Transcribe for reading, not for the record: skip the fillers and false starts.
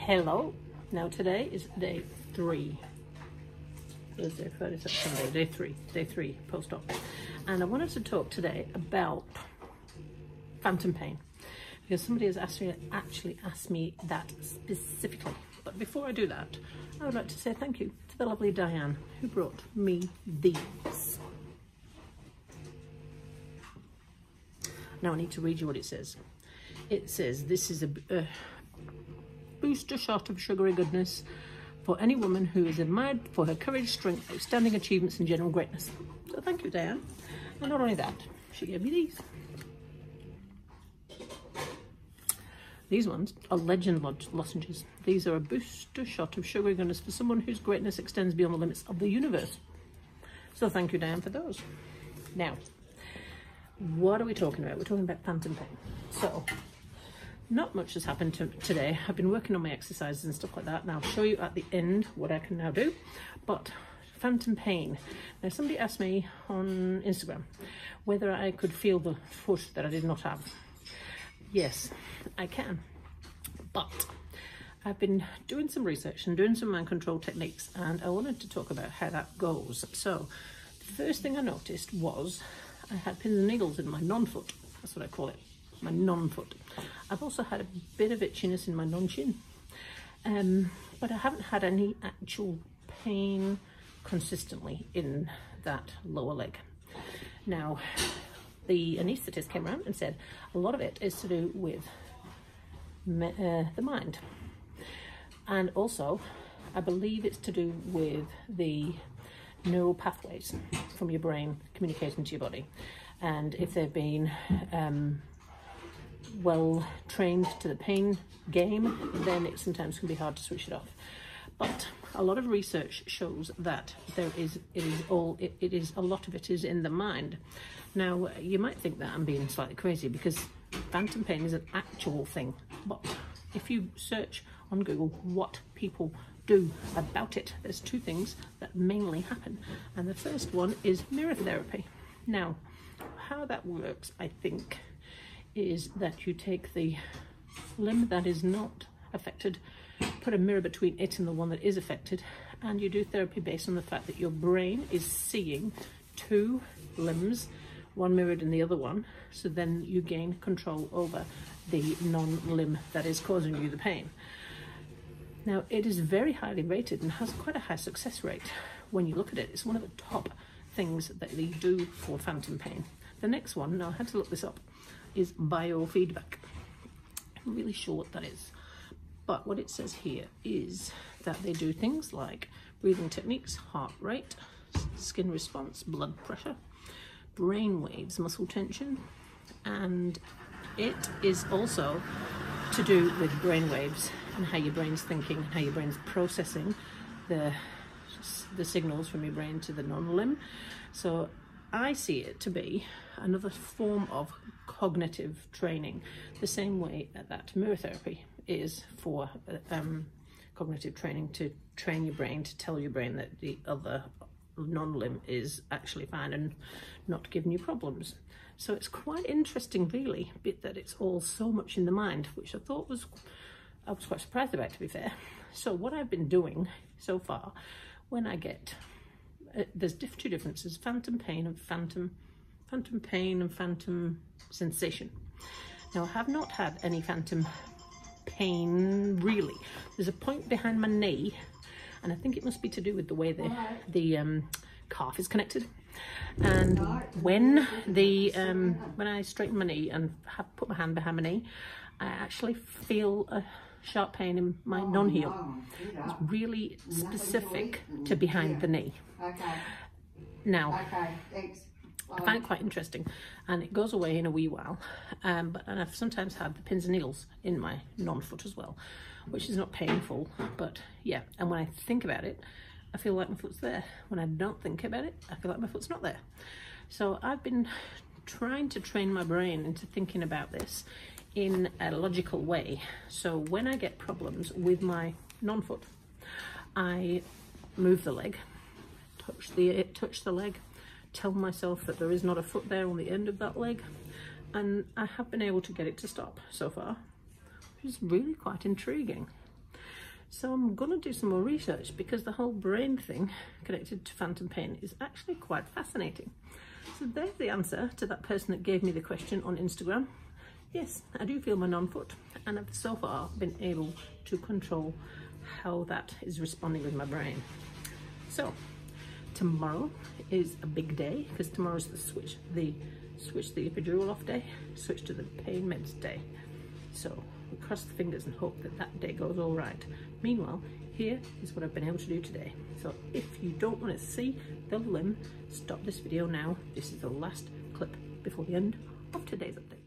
Hello. Now today is day 3. Thursday, Friday, Saturday, Sunday, day 3 post-op. And I wanted to talk today about phantom pain because somebody has actually asked me that specifically. But before I do that, I would like to say thank you to the lovely Diane who brought me these. Now I need to read you what it says. It says this is a booster shot of sugary goodness for any woman who is admired for her courage, strength, outstanding achievements and general greatness. So thank you, Diane. And not only that, she gave me these. These ones are legend lozenges. These are a booster shot of sugary goodness for someone whose greatness extends beyond the limits of the universe. So thank you, Diane, for those. Now, what are we talking about? We're talking about phantom pain. So, not much has happened today. I've been working on my exercises and stuff like that, and I'll show you at the end what I can now do. But phantom pain. Now, somebody asked me on Instagram whether I could feel the foot that I did not have. Yes, I can. But I've been doing some research and doing some mind control techniques, and I wanted to talk about how that goes. So, the first thing I noticed was I had pins and needles in my non-foot. That's what I call it, my non-foot. I've also had a bit of itchiness in my non-shin, but I haven't had any actual pain consistently in that lower leg. Now, the anaesthetist came around and said a lot of it is to do with the mind. And also, I believe it's to do with the neural pathways from your brain communicating to your body, and if they've been well trained to the pain game, then it sometimes can be hard to switch it off. But a lot of research shows that a lot of it is in the mind. Now you might think that I'm being slightly crazy because phantom pain is an actual thing, but if you search on Google what people do about it, there's 2 things that mainly happen, and the first one is mirror therapy. Now, how that works, I think, is that you take the limb that is not affected, put a mirror between it and the one that is affected, and you do therapy based on the fact that your brain is seeing 2 limbs, one mirrored in the other one, so then you gain control over the non-limb that is causing you the pain. Now, it is very highly rated and has quite a high success rate. When you look at it, it's one of the top things that they do for phantom pain. The next one, now I had to look this up, is biofeedback. I'm really sure what that is. But what it says here is that they do things like breathing techniques, heart rate, skin response, blood pressure, brain waves, muscle tension, and it is also to do with brain waves and how your brain's thinking and how your brain's processing the signals from your brain to the non-limb. So I see it to be another form of cognitive training, the same way that mirror therapy is for cognitive training, to train your brain, to tell your brain that the other non-limb is actually fine and not giving you problems. So it's quite interesting, really, that it's all so much in the mind, which I was quite surprised about, to be fair. So what I've been doing so far, when I get, there's 2 differences, phantom pain and phantom sensation. Now, I have not had any phantom pain, really. There's a point behind my knee, and I think it must be to do with the way the calf is connected. And when I straighten my knee and put my hand behind my knee, I actually feel a sharp pain in my non-heel. It's really specific to behind the knee. Now, I find it quite interesting, and it goes away in a wee while. And I've sometimes had the pins and needles in my non-foot as well, which is not painful, but yeah. And when I think about it, I feel like my foot's there. When I don't think about it, I feel like my foot's not there. So I've been trying to train my brain into thinking about this in a logical way. So when I get problems with my non-foot, I move the leg, touch the leg, tell myself that there is not a foot there on the end of that leg, and I have been able to get it to stop so far, which is really quite intriguing. So I'm going to do some more research, because the whole brain thing connected to phantom pain is actually quite fascinating. So there's the answer to that person that gave me the question on Instagram. Yes, I do feel my non-foot, and I've so far been able to control how that is responding with my brain. So tomorrow is a big day, because tomorrow's the switch the epidural off day, switch to the pain meds day. So we cross the fingers and hope that that day goes all right. Meanwhile, here is what I've been able to do today. So if you don't want to see the limb, stop this video now. This is the last clip before the end of today's update.